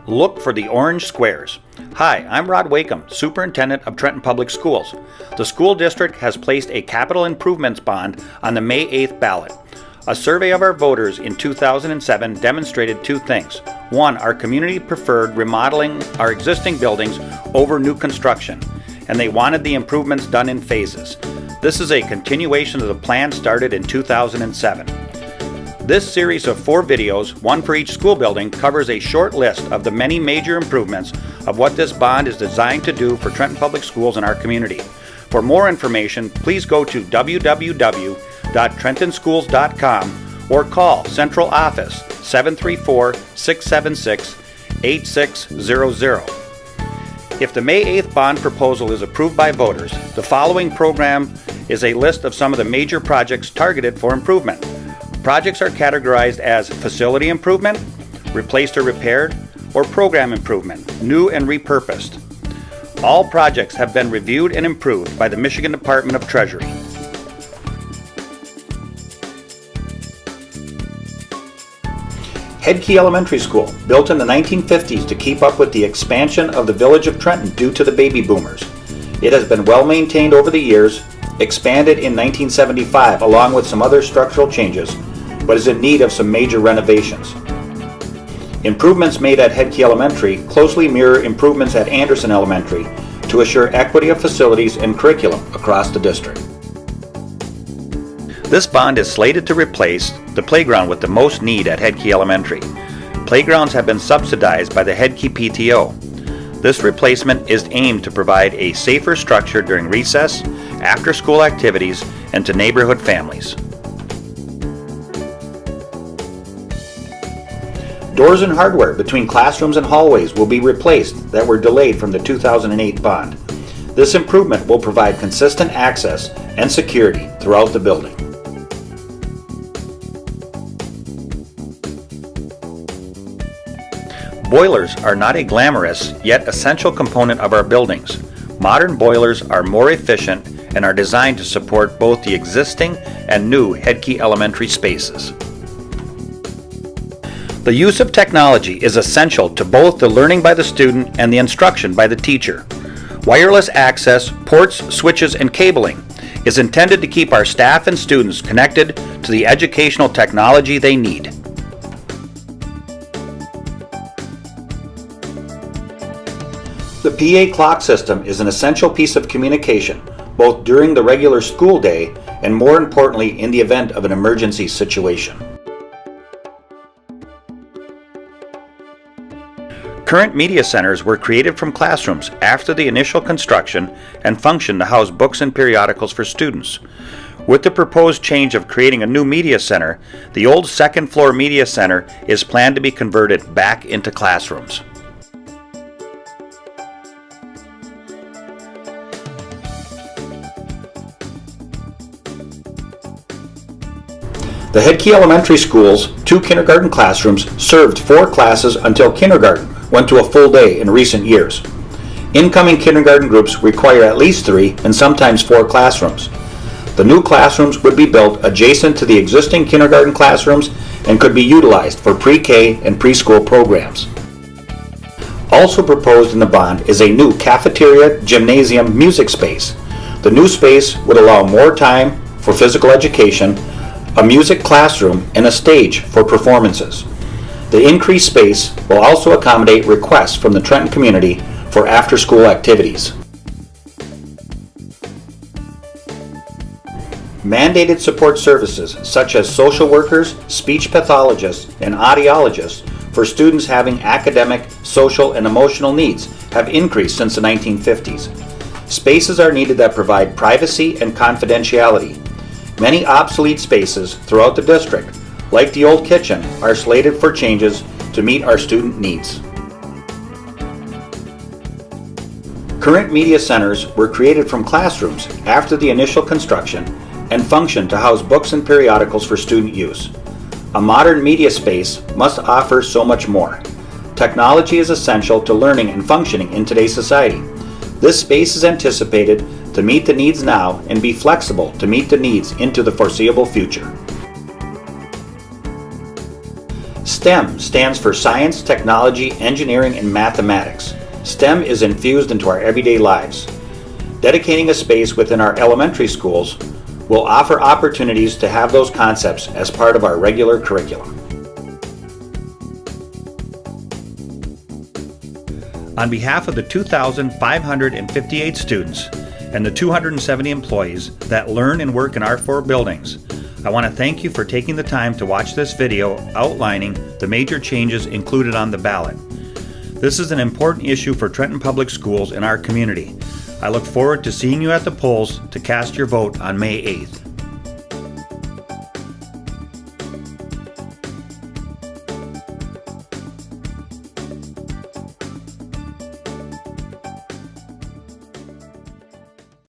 Look for the orange squares. Hi, I'm Rod Wakeham, Superintendent of Trenton Public Schools. The school district has placed a capital improvements bond on the May 8th ballot. A survey of our voters in 2007 demonstrated two things. One, our community preferred remodeling our existing buildings over new construction, and they wanted the improvements done in phases. This is a continuation of the plan started in 2007. This series of 4 videos, one for each school building, covers a short list of the many major improvements of what this bond is designed to do for Trenton Public Schools and our community. For more information, please go to www.trentonschools.com or call Central Office 734-676-8600. If the May 8th bond proposal is approved by voters, the following program is a list of some of the major projects targeted for improvement. Projects are categorized as facility improvement, replaced or repaired, or program improvement, new and repurposed. All projects have been reviewed and improved by the Michigan Department of Treasury. Hedke Elementary School, built in the 1950s to keep up with the expansion of the village of Trenton due to the baby boomers. It has been well maintained over the years, expanded in 1975 along with some other structural changes, but is in need of some major renovations. Improvements made at Hedke Elementary closely mirror improvements at Anderson Elementary to assure equity of facilities and curriculum across the district. This bond is slated to replace the playground with the most need at Hedke Elementary. Playgrounds have been subsidized by the Hedke PTO. This replacement is aimed to provide a safer structure during recess, after-school activities, and to neighborhood families. Doors and hardware between classrooms and hallways will be replaced that were delayed from the 2008 bond. This improvement will provide consistent access and security throughout the building. Boilers are not a glamorous yet essential component of our buildings. Modern boilers are more efficient and are designed to support both the existing and new Hedke Elementary spaces. The use of technology is essential to both the learning by the student and the instruction by the teacher. Wireless access, ports, switches, and cabling is intended to keep our staff and students connected to the educational technology they need. The PA clock system is an essential piece of communication, both during the regular school day and more importantly in the event of an emergency situation. Current media centers were created from classrooms after the initial construction and function to house books and periodicals for students. With the proposed change of creating a new media center, the old second-floor media center is planned to be converted back into classrooms. The Hedke Elementary School's 2 kindergarten classrooms served 4 classes until kindergarten went to a full day in recent years. Incoming kindergarten groups require at least 3 and sometimes 4 classrooms. The new classrooms would be built adjacent to the existing kindergarten classrooms and could be utilized for pre-K and preschool programs. Also proposed in the bond is a new cafeteria, gymnasium, music space. The new space would allow more time for physical education, a music classroom, and a stage for performances. The increased space will also accommodate requests from the Trenton community for after-school activities. Mandated support services such as social workers, speech pathologists, and audiologists for students having academic, social, and emotional needs have increased since the 1950s. Spaces are needed that provide privacy and confidentiality. Many obsolete spaces throughout the district, like the old kitchen, are slated for changes to meet our student needs. Current media centers were created from classrooms after the initial construction and function to house books and periodicals for student use. A modern media space must offer so much more. Technology is essential to learning and functioning in today's society. This space is anticipated to meet the needs now and be flexible to meet the needs into the foreseeable future. STEM stands for Science, Technology, Engineering, and Mathematics. STEM is infused into our everyday lives. Dedicating a space within our elementary schools will offer opportunities to have those concepts as part of our regular curriculum. On behalf of the 2,558 students and the 270 employees that learn and work in our 4 buildings, I want to thank you for taking the time to watch this video outlining the major changes included on the ballot. This is an important issue for Trenton Public Schools and our community. I look forward to seeing you at the polls to cast your vote on May 8th.